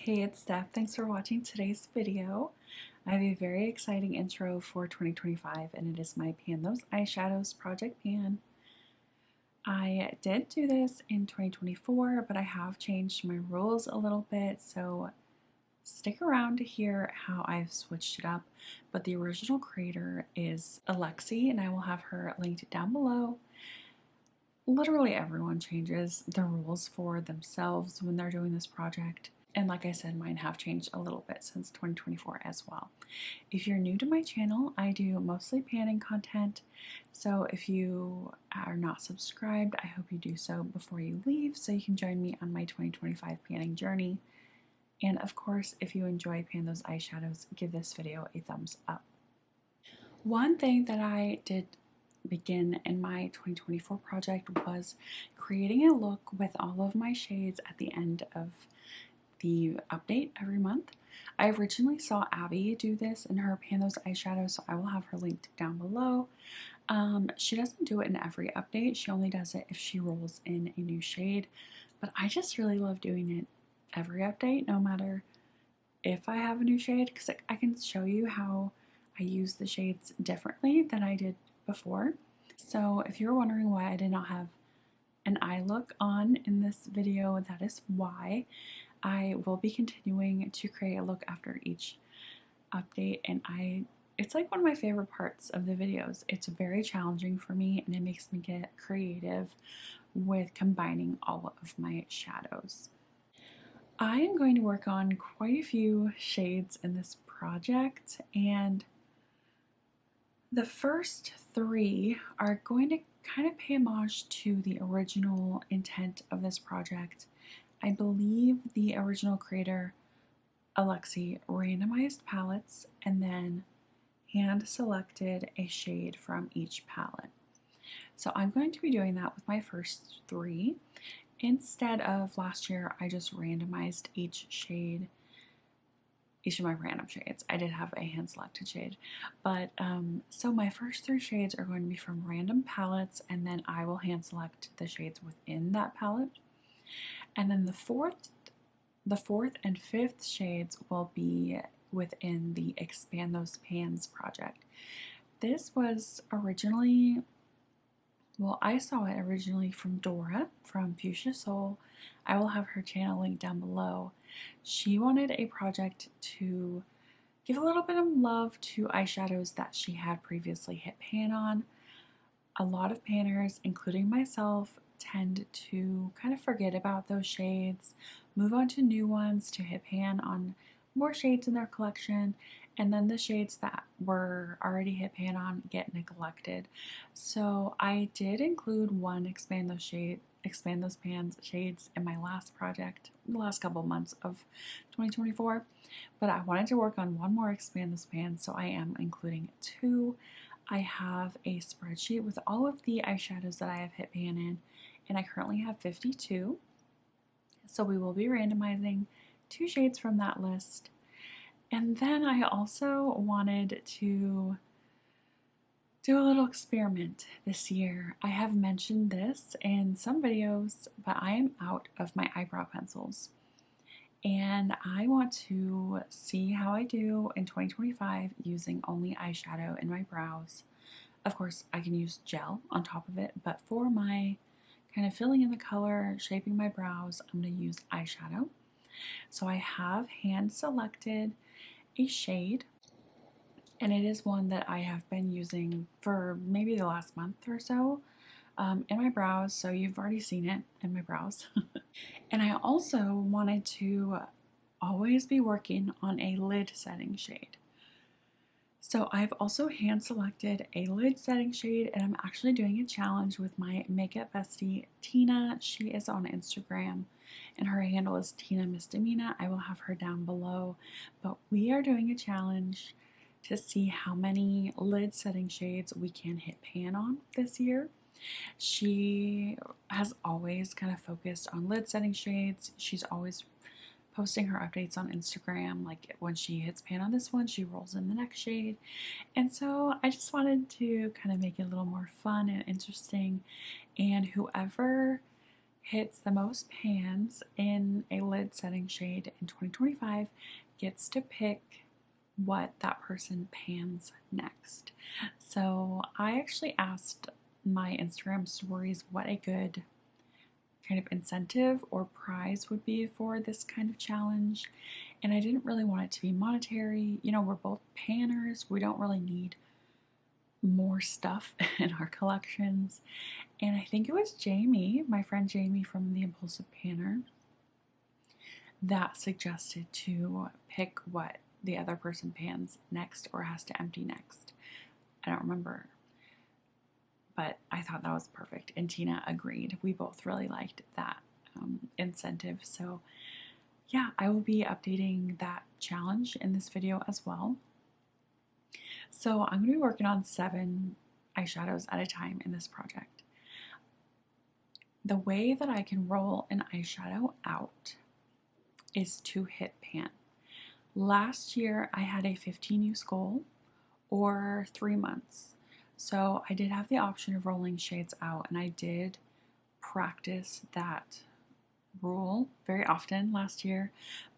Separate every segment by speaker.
Speaker 1: Hey, it's Steph. Thanks for watching today's video. I have a very exciting intro for 2025 and it is my Pan Those Eyeshadows project pan. I did do this in 2024, but I have changed my rules a little bit, so stick around to hear how I've switched it up. But the original creator is Alexi and I will have her linked down below. Literally everyone changes the rules for themselves when they're doing this project. And like I said, mine have changed a little bit since 2024 as well. If you're new to my channel, I do mostly panning content. So if you are not subscribed, I hope you do so before you leave so you can join me on my 2025 panning journey. And of course, if you enjoy Pan Those Eyeshadows, give this video a thumbs up. One thing that I did begin in my 2024 project was creating a look with all of my shades at the end of the update every month. I originally saw Abby do this in her Pan Those Eyeshadows, so I will have her linked down below. She doesn't do it in every update. She only does it if she rolls in a new shade, but I just really love doing it every update, no matter if I have a new shade, because I can show you how I use the shades differently than I did before. So if you're wondering why I did not have an eye look on in this video, that is why. I will be continuing to create a look after each update, and it's like one of my favorite parts of the videos. It's very challenging for me and it makes me get creative with combining all of my shadows. I am going to work on quite a few shades in this project, and the first three are going to kind of pay homage to the original intent of this project. I believe the original creator, Alexi, randomized palettes and then hand selected a shade from each palette. So I'm going to be doing that with my first three. Instead of last year, I just randomized each shade, each of my random shades. I did have a hand selected shade, but so my first three shades are going to be from random palettes, and then I will hand select the shades within that palette. And then the fourth and fifth shades will be within the Expand Those Pans project. This was originally, well, I saw it originally from Dora from Fuchsia Soul. I will have her channel linked down below. She wanted a project to give a little bit of love to eyeshadows that she had previously hit pan on. A lot of panners, including myself, tend to kind of forget about those shades, move on to new ones to hit pan on more shades in their collection, and then the shades that were already hit pan on get neglected. So I did include one Expand Those Pans shades in my last project, the last couple months of 2024, but I wanted to work on one more Expand Those Pans, so I am including two. I have a spreadsheet with all of the eyeshadows that I have hit pan in, and I currently have 52. So we will be randomizing two shades from that list. And then I also wanted to do a little experiment this year. I have mentioned this in some videos, but I am out of my eyebrow pencils. And I want to see how I do in 2025 using only eyeshadow in my brows. Of course, I can use gel on top of it, but for my kind of filling in the color, shaping my brows, I'm going to use eyeshadow. So I have hand selected a shade, and it is one that I have been using for maybe the last month or so in my brows, so you've already seen it in my brows. And I also wanted to always be working on a lid setting shade. So I've also hand selected a lid setting shade, and I'm actually doing a challenge with my makeup bestie Tina. She is on Instagram and her handle is Tina Misdemeanor. I will have her down below, but we are doing a challenge to see how many lid setting shades we can hit pan on this year. She has always kind of focused on lid setting shades. She's always posting her updates on Instagram, like when she hits pan on this one, she rolls in the next shade. And so I just wanted to kind of make it a little more fun and interesting, and whoever hits the most pans in a lid setting shade in 2025 gets to pick what that person pans next. So I actually asked my Instagram stories what a good kind of incentive or prize would be for this kind of challenge. And I didn't really want it to be monetary. You know, we're both panners. We don't really need more stuff in our collections. And I think it was Jamie, my friend Jamie from the Impulsive Panner, that suggested to pick what the other person pans next or has to empty next. I don't remember, but I thought that was perfect, and Tina agreed. We both really liked that incentive. So yeah, I will be updating that challenge in this video as well. So I'm going to be working on 7 eyeshadows at a time in this project. The way that I can roll an eyeshadow out is to hit pan. Last year I had a 15 use goal or 3 months. So I did have the option of rolling shades out, and I did practice that rule very often last year,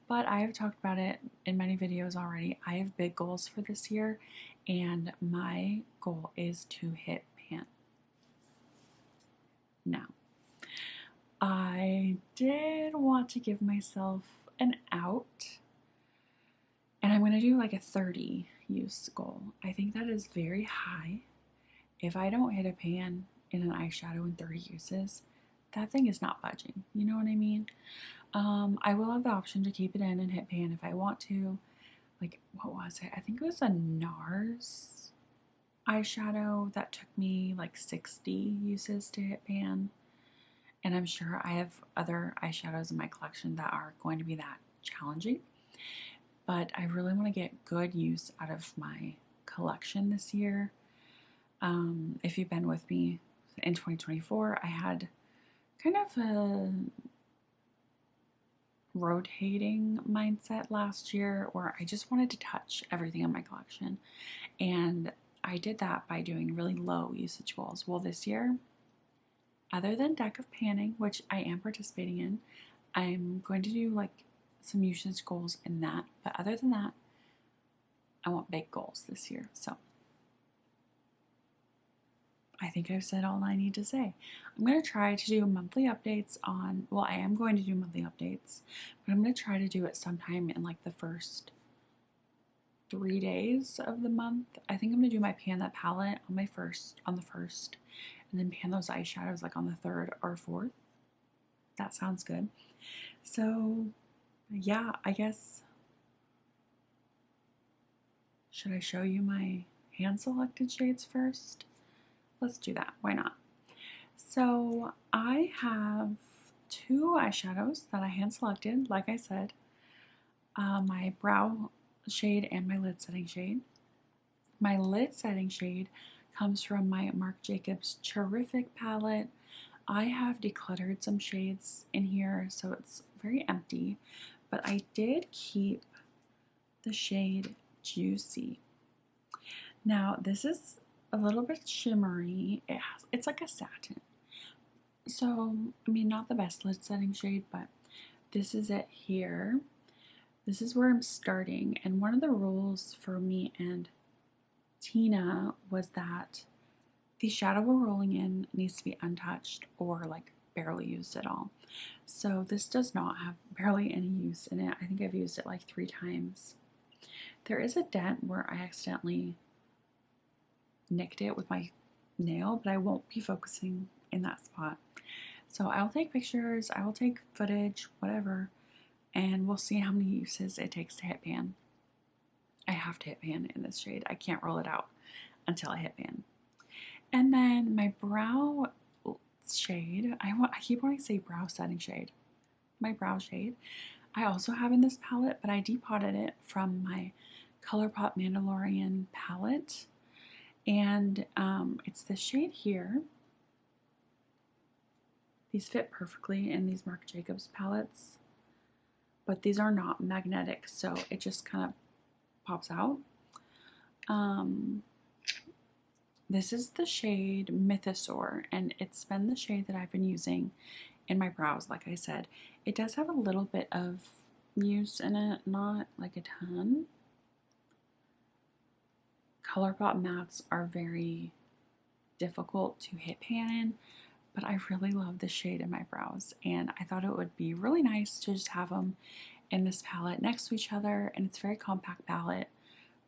Speaker 1: but I have talked about it in many videos already. I have big goals for this year, and my goal is to hit pan. Now, I did want to give myself an out, and I'm going to do like a 30 use goal. I think that is very high. If I don't hit a pan in an eyeshadow in 30 uses, that thing is not budging. You know what I mean? I will have the option to keep it in and hit pan if I want to. Like, what was it? I think it was a NARS eyeshadow that took me like 60 uses to hit pan. And I'm sure I have other eyeshadows in my collection that are going to be that challenging. But I really want to get good use out of my collection this year. If you've been with me in 2024, I had kind of a rotating mindset last year where I just wanted to touch everything in my collection. And I did that by doing really low usage goals. Well, this year, other than deck of panning, which I am participating in, I'm going to do like some usage goals in that. But other than that, I want big goals this year. So I think I've said all I need to say. I'm going to try to do monthly updates on, well, I am going to do monthly updates, but I'm going to try to do it sometime in like the first 3 days of the month. I think I'm going to do my pan that palette on the first, and then pan those eyeshadows like on the 3rd or 4th. That sounds good. So yeah, I guess, should I show you my hand selected shades first? Let's do that. Why not? So I have 2 eyeshadows that I hand selected, like I said, my brow shade and my lid setting shade. My lid setting shade comes from my Marc Jacobs Terrific palette. I have decluttered some shades in here, so it's very empty, but I did keep the shade Juicy. Now, this is a little bit shimmery. It's like a satin. So, I mean, not the best lid setting shade, but this is it here. This is where I'm starting. And one of the rules for me and Tina was that the shadow we're rolling in needs to be untouched or like barely used at all. So this does not have barely any use in it. I think I've used it like 3 times. There is a dent where I accidentally nicked it with my nail, but I won't be focusing in that spot. So I'll take pictures, I will take footage, whatever, and we'll see how many uses it takes to hit pan. I have to hit pan in this shade. I can't roll it out until I hit pan. And then my brow shade, I keep wanting to say brow setting shade. My brow shade, I also have in this palette, but I depotted it from my ColourPop Mandalorian palette. And it's this shade here. These fit perfectly in these Marc Jacobs palettes, but these are not magnetic, so it just kind of pops out. This is the shade Mythosaur, and it's been the shade that I've been using in my brows, like I said. It does have a little bit of use in it, not like a ton. ColourPop mattes are very difficult to hit pan in, but I really love the shade in my brows, and I thought it would be really nice to just have them in this palette next to each other, and it's a very compact palette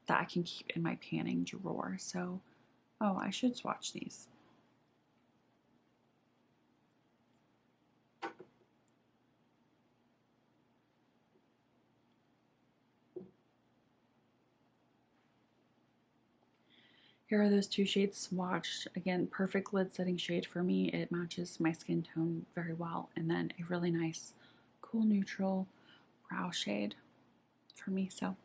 Speaker 1: that I can keep in my panning drawer. So, oh, I should swatch these. Here are those two shades swatched. Again, perfect lid setting shade for me. It matches my skin tone very well. And then a really nice, cool neutral brow shade for me. So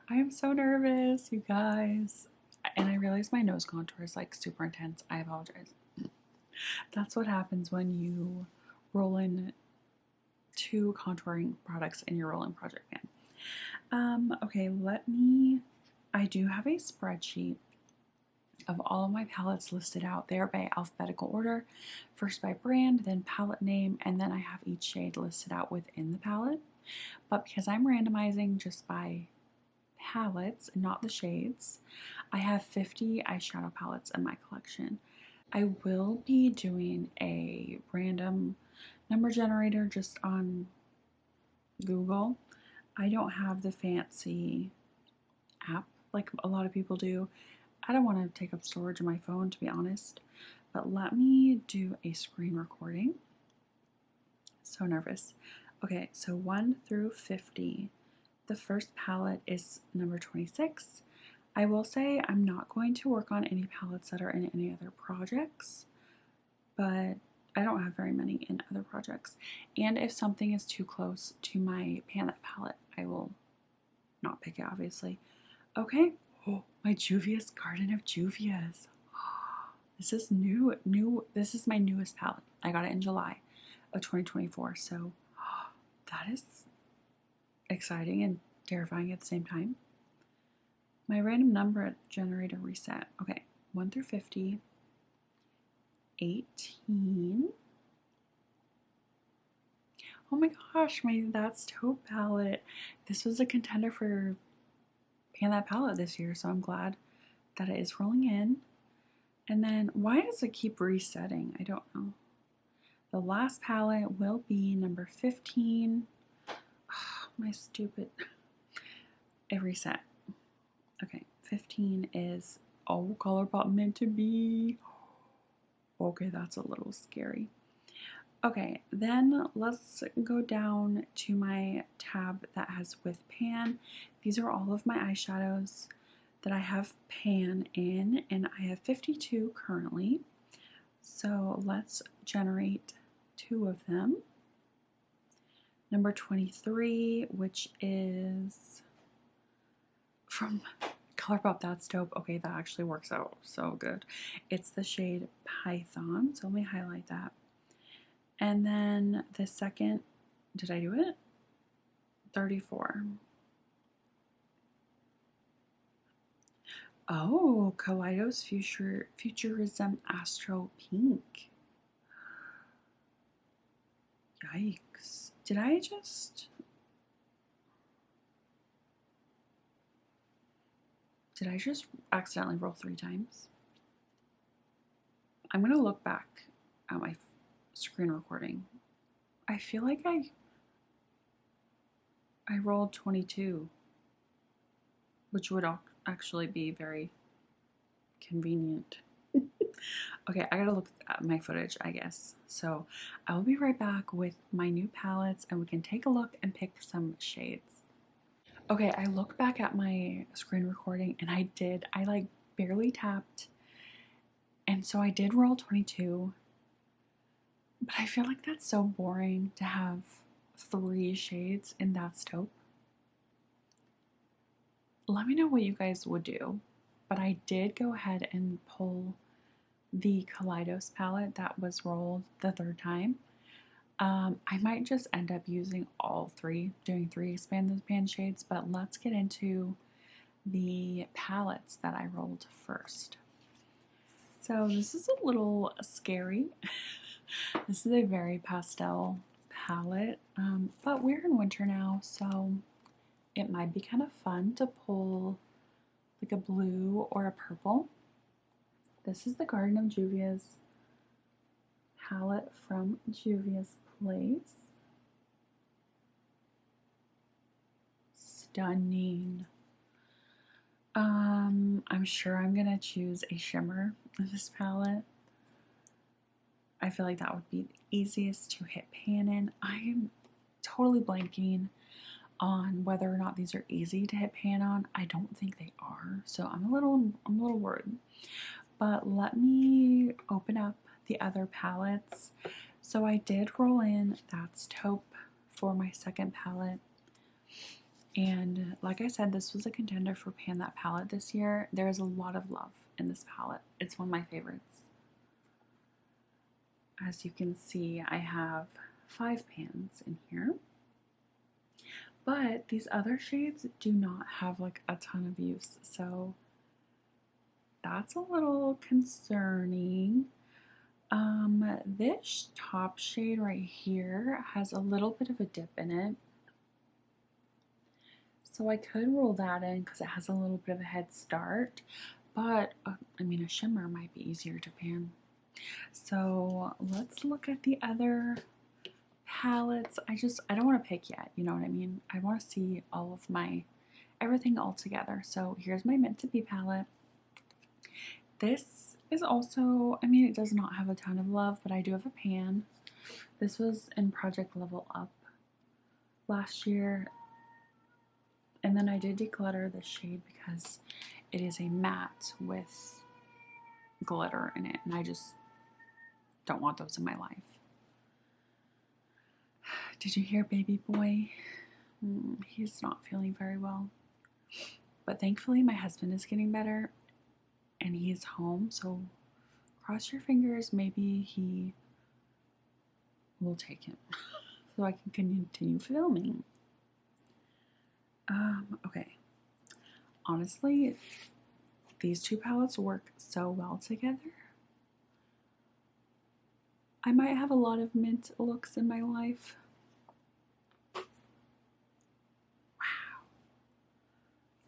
Speaker 1: I am so nervous, you guys. And I realize my nose contour is like super intense. I apologize. That's what happens when you roll in 2 contouring products in your roll-in project pan. Okay, I do have a spreadsheet of all of my palettes listed out there by alphabetical order, first by brand, then palette name, and then I have each shade listed out within the palette. But because I'm randomizing just by palettes and not the shades, I have 50 eyeshadow palettes in my collection. I will be doing a random number generator just on Google. I don't have the fancy app like a lot of people do. I don't want to take up storage on my phone, to be honest, but let me do a screen recording. So nervous. Okay, so 1 through 50. The first palette is number 26. I will say I'm not going to work on any palettes that are in any other projects, but I don't have very many in other projects. And if something is too close to my pan palette, I will not pick it, obviously. Okay. Oh, my Juvia's Garden of Juvia's. This is new. This is my newest palette. I got it in July of 2024. So that is exciting and terrifying at the same time. My random number generator reset. Okay, 1 through 50. 18. Oh my gosh, my That's Taupe palette. This was a contender for Pan That palette this year, so I'm glad that it is rolling in. And then, why does it keep resetting? I don't know. The last palette will be number 15. Oh, my stupid. It reset. Okay, 15 is ColourPop meant to be. Okay, that's a little scary. Okay, then let's go down to my tab that has with pan. These are all of my eyeshadows that I have pan in, and I have 52 currently. So let's generate 2 of them. Number 23, which is from ColourPop That's Taupe. Okay, that actually works out so good. It's the shade Python, so let me highlight that. And then the second, did I do it? 34. Oh, Kaleidos Futurism Astro Pink. Yikes. Did I just accidentally roll 3 times? I'm gonna look back at my screen recording. I feel like I rolled 22, which would actually be very convenient. Okay, I gotta look at my footage, I guess. So I will be right back with my new palettes and we can take a look and pick some shades. Okay, I look back at my screen recording and I like barely tapped. And so I did roll 22. But I feel like that's so boring to have 3 shades in That's Taupe. Let me know what you guys would do. But I did go ahead and pull the Kaleidos palette that was rolled the 3rd time. I might just end up using all 3, doing 3 Expand the Pan shades, but let's get into the palettes that I rolled first. So this is a little scary. This is a very pastel palette, but we're in winter now, so it might be kind of fun to pull like a blue or a purple. This is the Garden of Juvia's palette from Juvia's Place. Stunning. I'm sure I'm gonna choose a shimmer in this palette. I feel like that would be the easiest to hit pan in. I am totally blanking on whether or not these are easy to hit pan on. I don't think they are, so I'm a little worried. But let me open up the other palettes. So I did roll in That's Taupe for my second palette. And like I said, this was a contender for Pan That palette this year. There is a lot of love in this palette. It's one of my favorites. As you can see, I have 5 pans in here. But these other shades do not have like a ton of use, so that's a little concerning. This top shade right here has a little bit of a dip in it. So I could roll that in because it has a little bit of a head start, but I mean a shimmer might be easier to pan. So let's look at the other palettes. I don't want to pick yet, you know what I mean? I want to see all of everything all together. So here's my Meant to Be palette. This is also, I mean, it does not have a ton of love, but I do have a pan. This was in Project Level Up last year. And then I did declutter the shade because it is a matte with glitter in it, and I just don't want those in my life. Did you hear baby boy? He's not feeling very well. But thankfully my husband is getting better and he's home, so cross your fingers, maybe he will take him so I can continue filming. Okay. Honestly, these two palettes work so well together. I might have a lot of mint looks in my life. Wow.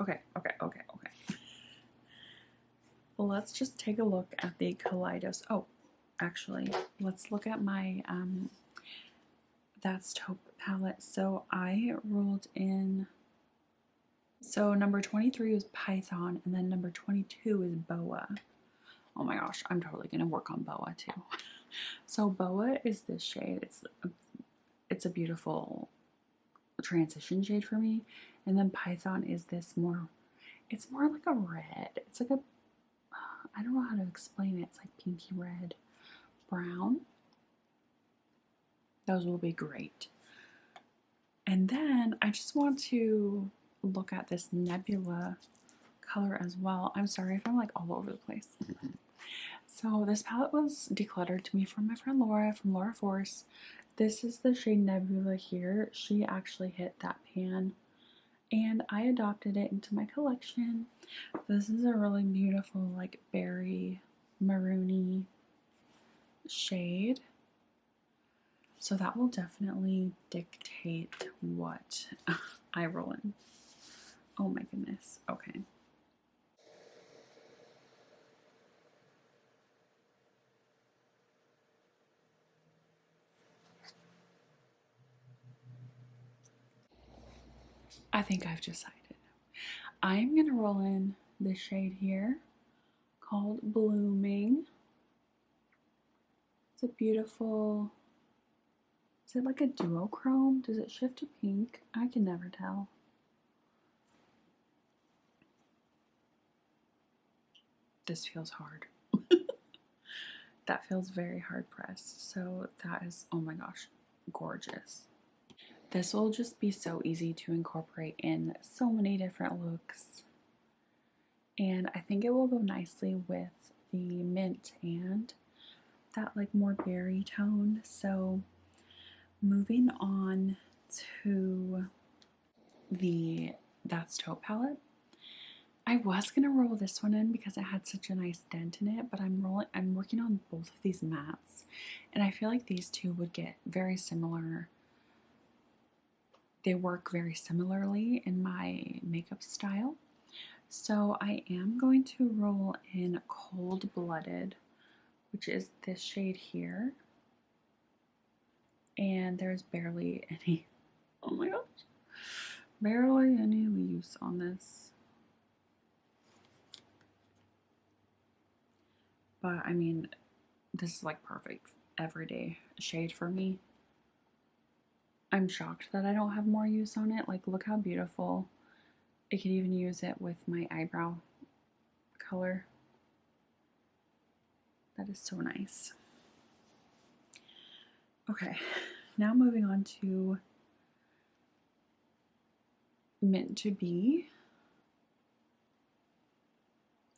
Speaker 1: Okay. Well, let's just take a look at the Kaleidos. Oh, actually, let's look at my That's Taupe palette. So I rolled in, so number 23 is Python, and then number 22 is Boa. Oh my gosh, I'm totally gonna work on Boa too. So Boa is this shade. It's a beautiful transition shade for me. And then Python is this it's more like a red. It's like I don't know how to explain it. It's like pinky red, brown. Those will be great. And then I just want to look at this Nebula color as well. I'm sorry if I'm like all over the place. So this palette was decluttered to me from my friend Laura from Laura Force. This is the shade Nebula here. She actually hit that pan and I adopted it into my collection. This is a really beautiful like berry maroony shade. So that will definitely dictate what I roll in. Oh my goodness. Okay. I think I've decided. I'm going to roll in this shade here called Blooming. It's a beautiful, is it like a duochrome? Does it shift to pink? I can never tell. This feels hard. That feels very hard pressed. So that is, oh my gosh, gorgeous. This will just be so easy to incorporate in so many different looks. And I think it will go nicely with the mint and that like more berry tone. So moving on to the That's Taupe palette. I was gonna roll this one in because it had such a nice dent in it, but I'm working on both of these mattes, and I feel like these two would get very similar. They work very similarly in my makeup style. So I am going to roll in Cold Blooded, which is this shade here. And there's barely any, oh my gosh, barely any leaves on this. But I mean, this is like perfect everyday shade for me. I'm shocked that I don't have more use on it. Like, look how beautiful. I could even use it with my eyebrow color. That is so nice. Okay, now moving on to Meant to Be.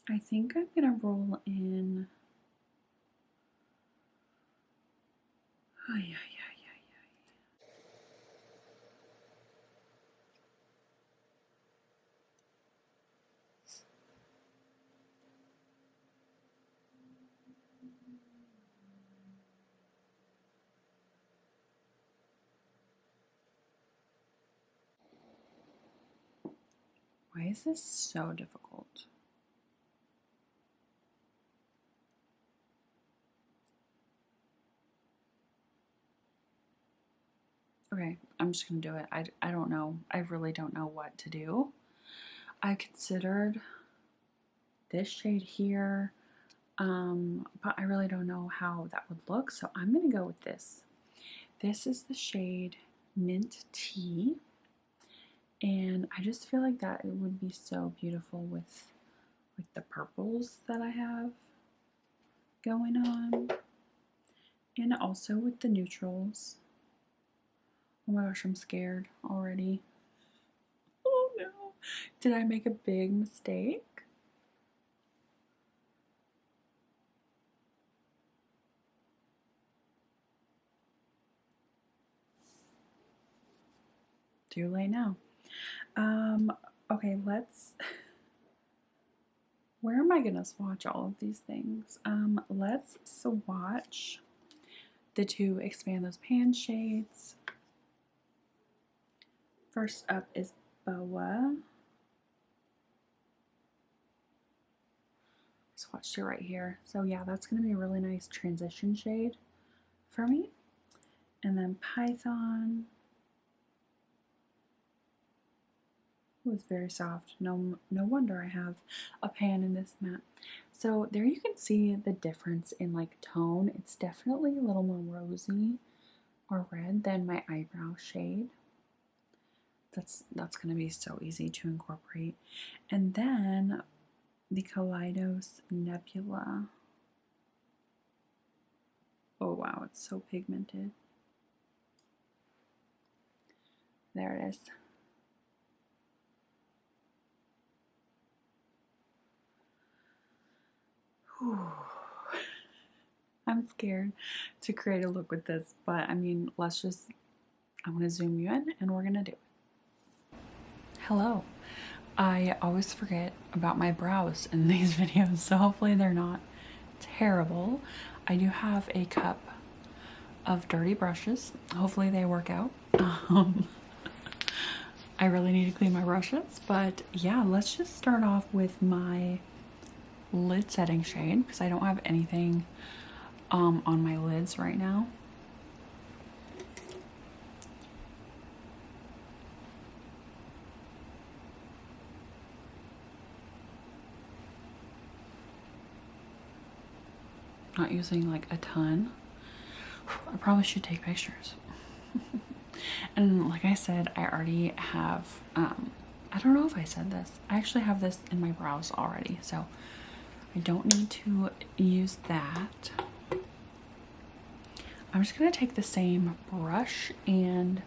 Speaker 1: I think I'm gonna roll in. Oh, yeah. Why is this so difficult? Okay, I'm just gonna do it. I don't know. I really don't know what to do. I considered this shade here, but I really don't know how that would look, so I'm gonna go with this. This is the shade Mint Tea, and I just feel like that it would be so beautiful with like the purples that I have going on, and also with the neutrals. Oh my gosh, I'm scared already. Oh no. Did I make a big mistake? Too late now. Okay, let's. Where am I gonna swatch all of these things? Let's swatch the two Expand Those Pan shades. First up is Boa. Swatched it right here. So yeah, that's gonna be a really nice transition shade for me. And then Python. It was very soft. No wonder I have a pan in this matte. So there you can see the difference in like tone. It's definitely a little more rosy or red than my eyebrow shade. That's gonna be so easy to incorporate. And then the Kaleidos Nebula. Oh wow, it's so pigmented. There it is. Whew. I'm scared to create a look with this, but I mean, I'm gonna zoom you in and we're gonna do it. Hello. I always forget about my brows in these videos, so hopefully they're not terrible. I do have a cup of dirty brushes. Hopefully they work out. I really need to clean my brushes, but yeah, let's just start off with my lid setting shade because I don't have anything on my lids right now. Not using like a ton. I probably should take pictures. And like I said, I already have, I don't know if I said this. I actually have this in my brows already, so I don't need to use that. I'm just gonna take the same brush and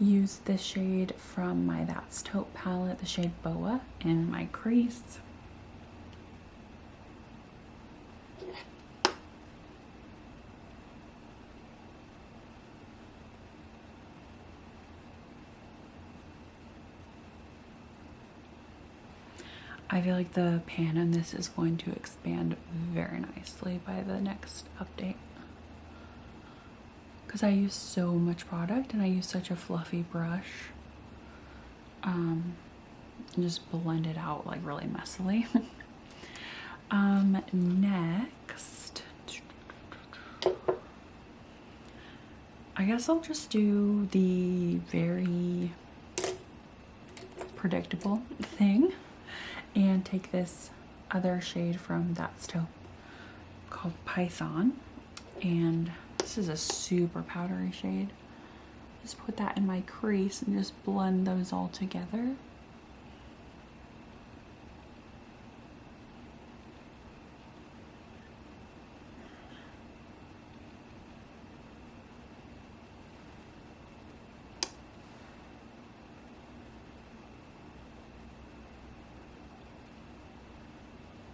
Speaker 1: use this shade from my That's Taupe palette, the shade Boa, in my crease. I feel like the pan in this is going to expand very nicely by the next update. Because I use so much product and I use such a fluffy brush. And just blend it out like really messily. Next, I guess I'll just do the very predictable thing and take this other shade from That's Taupe called Python, and this is a super powdery shade. Just put that in my crease and just blend those all together.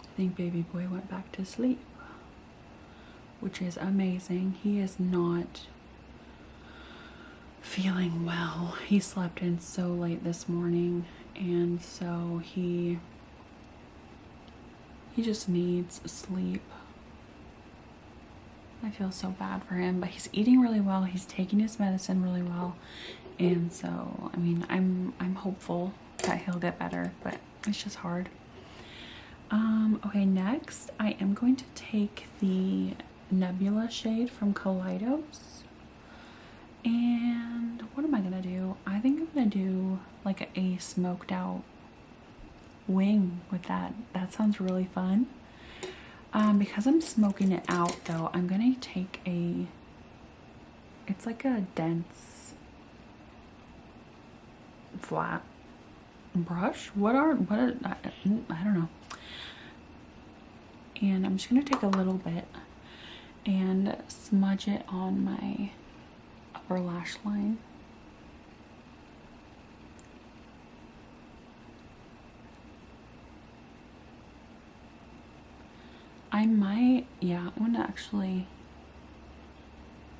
Speaker 1: I think baby boy went back to sleep, which is amazing. He is not feeling well. He slept in so late this morning, and so he just needs sleep. I feel so bad for him, but he's eating really well. He's taking his medicine really well, and so I mean, I'm hopeful that he'll get better, but it's just hard. Okay, next I am going to take the Nebula shade from Kaleidos. And what am I gonna do? I think I'm gonna do like a smoked out wing with that. That sounds really fun. Because I'm smoking it out though, I'm gonna take it's like a dense flat brush. I don't know. And I'm just gonna take a little bit and smudge it on my upper lash line. I'm gonna actually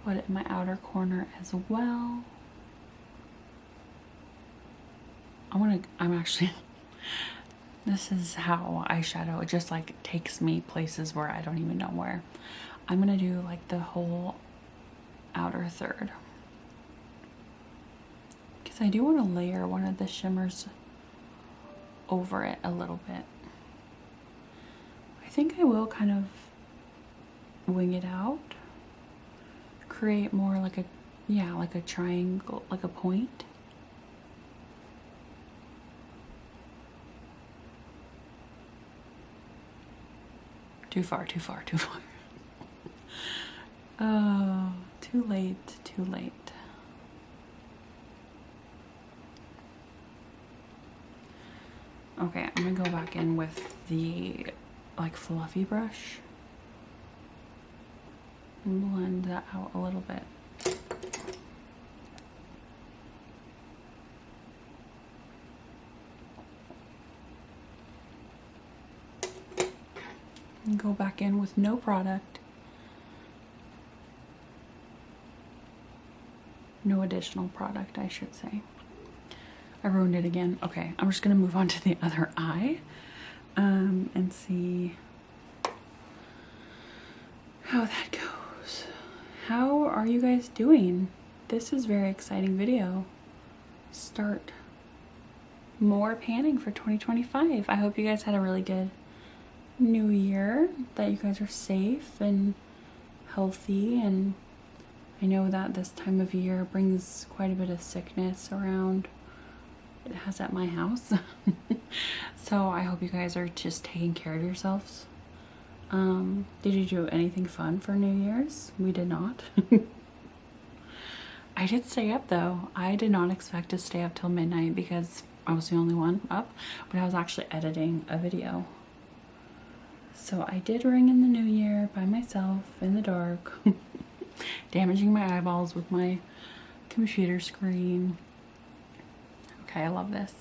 Speaker 1: put it in my outer corner as well. I'm actually this is how eyeshadow, it just like takes me places where I don't even know where. I'm gonna do like the whole outer third, because I do want to layer one of the shimmers over it a little bit. I think I will kind of wing it out, create more like a triangle, like a point. Too far. Oh, too late. Okay, I'm gonna go back in with the like fluffy brush and blend that out a little bit. And go back in with no product. No additional product, I should say. I ruined it again. Okay, I'm just gonna move on to the other eye and see how that goes. How are you guys doing? This is a very exciting video. Start more panning for 2025. I hope you guys had a really good new year, that you guys are safe and healthy, and I know that this time of year brings quite a bit of sickness around. It has at my house. So I hope you guys are just taking care of yourselves. Did you do anything fun for New Year's? We did not. I did stay up though. I did not expect to stay up till midnight because I was the only one up, but I was actually editing a video. So I did ring in the new year by myself in the dark, damaging my eyeballs with my computer screen. Okay, I love this.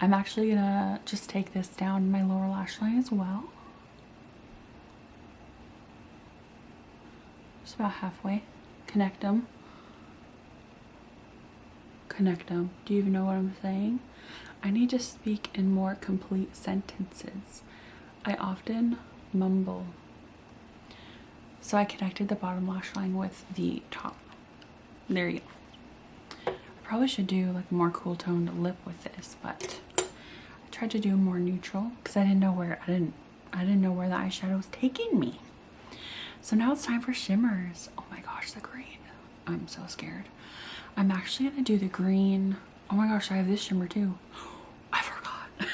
Speaker 1: I'm actually gonna just take this down my lower lash line as well. Just about halfway. Connect them. Do you even know what I'm saying? I need to speak in more complete sentences. I often mumble. So I connected the bottom lash line with the top. There you go. I probably should do like a more cool toned lip with this, but I tried to do more neutral because I didn't know where the eyeshadow was taking me. So now it's time for shimmers. Oh my gosh, the green. I'm so scared. I'm actually gonna do the green. Oh my gosh, I have this shimmer too. I forgot.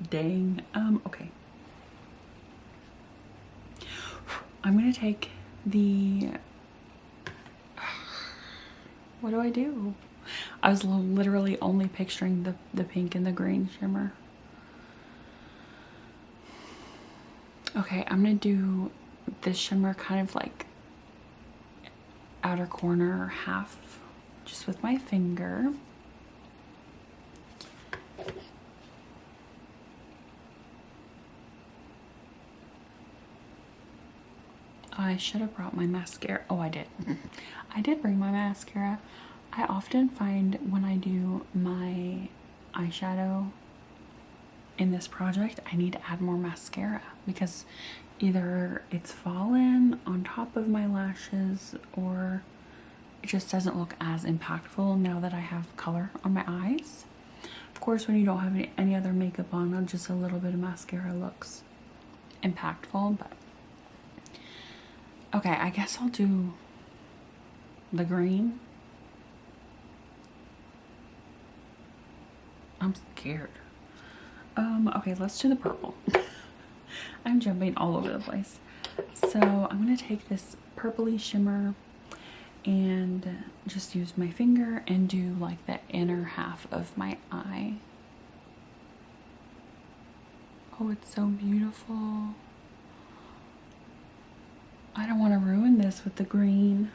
Speaker 1: Dang. Okay. I'm gonna take the, what do I do? I was literally only picturing the pink and the green shimmer. Okay, I'm gonna do this shimmer kind of like outer corner half, just with my finger. I should have brought my mascara. Oh, I did. I did bring my mascara. I often find when I do my eyeshadow in this project, I need to add more mascara because either it's fallen on top of my lashes or it just doesn't look as impactful now that I have color on my eyes. Of course, when you don't have any other makeup on, just a little bit of mascara looks impactful, but okay, I guess I'll do the green. I'm scared. Okay, let's do the purple. I'm jumping all over the place. So I'm gonna take this purpley shimmer and just use my finger and do like the inner half of my eye. Oh, it's so beautiful. I don't want to ruin this with the green.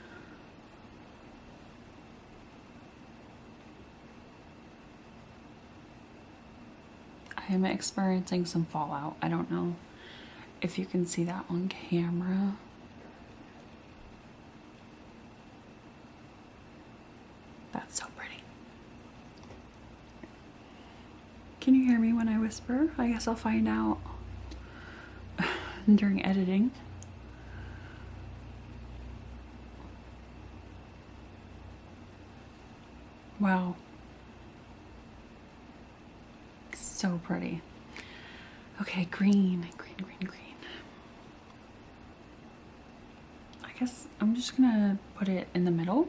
Speaker 1: I am experiencing some fallout. I don't know if you can see that on camera. That's so pretty. Can you hear me when I whisper? I guess I'll find out during editing. Wow. So pretty. Okay, green, green, green, green. I guess I'm just gonna put it in the middle.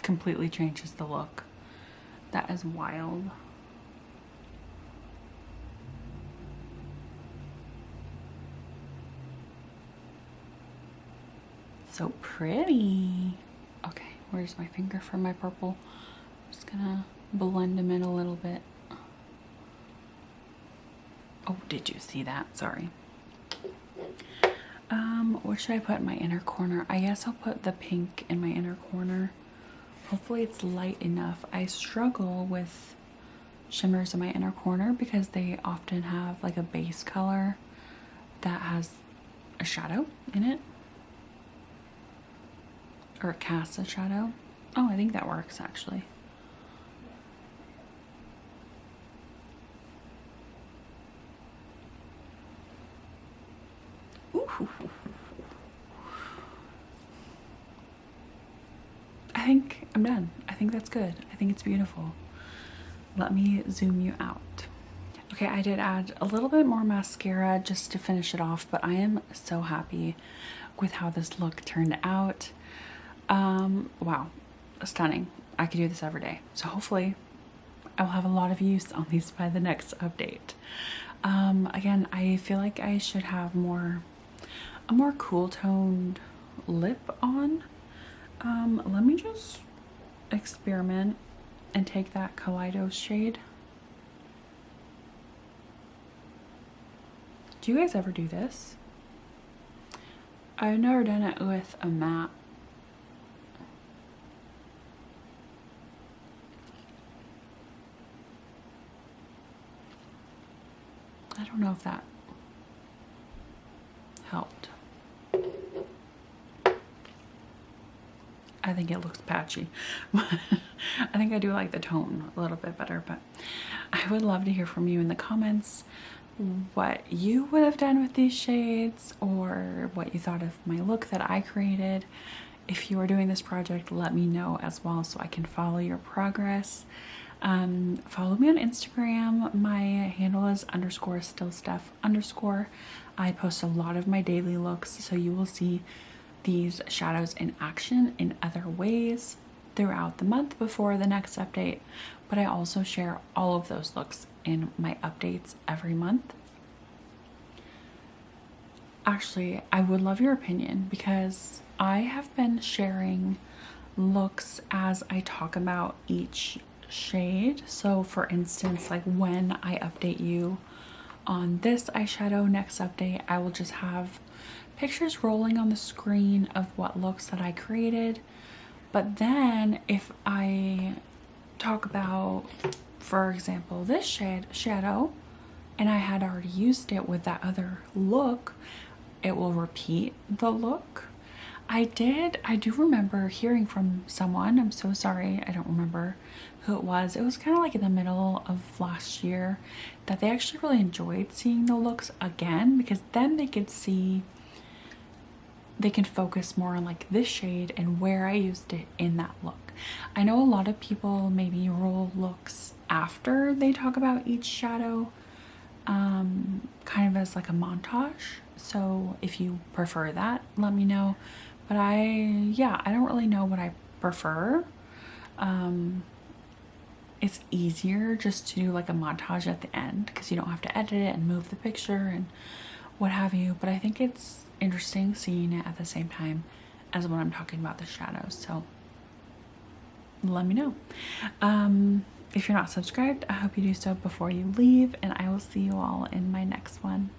Speaker 1: Completely changes the look. That is wild. So pretty. Okay, where's my finger for my purple? I'm just gonna blend them in a little bit. Oh, did you see that? Sorry. What should I put in my inner corner? I guess I'll put the pink in my inner corner. Hopefully it's light enough. I struggle with shimmers in my inner corner because they often have like a base color that has a shadow in it. Or it casts a shadow. Oh, I think that works actually. Ooh. I think I'm done. I think that's good. I think it's beautiful. Let me zoom you out. Okay, I did add a little bit more mascara just to finish it off, but I am so happy with how this look turned out. Wow, stunning. I could do this every day. So hopefully I will have a lot of use on these by the next update. Again, I feel like I should have a more cool toned lip on. Let me just experiment and take that Kaleidos shade. Do you guys ever do this? I've never done it with a matte. I don't know if that helped. I think it looks patchy. I think I do like the tone a little bit better, but I would love to hear from you in the comments what you would have done with these shades or what you thought of my look that I created. If you are doing this project, let me know as well so I can follow your progress. Follow me on Instagram. My handle is _stillstuff_. I post a lot of my daily looks, so you will see these shadows in action in other ways throughout the month before the next update, but I also share all of those looks in my updates every month. Actually, I would love your opinion because I have been sharing looks as I talk about each shade. So for instance, like when I update you on this eyeshadow next update, I will just have pictures rolling on the screen of what looks that I created. But then if I talk about, for example, this shadow, and I had already used it with that other look, it will repeat the look. I do remember hearing from someone, I'm so sorry, I don't remember who it was. It was kind of like in the middle of last year that they actually really enjoyed seeing the looks again, because then they could see, they can focus more on like this shade and where I used it in that look. I know a lot of people maybe roll looks after they talk about each shadow, kind of as like a montage. So if you prefer that, let me know. But I don't really know what I prefer. It's easier just to do like a montage at the end because you don't have to edit it and move the picture and what have you. But I think it's interesting seeing it at the same time as when I'm talking about the shadows. So let me know. If you're not subscribed, I hope you do so before you leave, and I will see you all in my next one.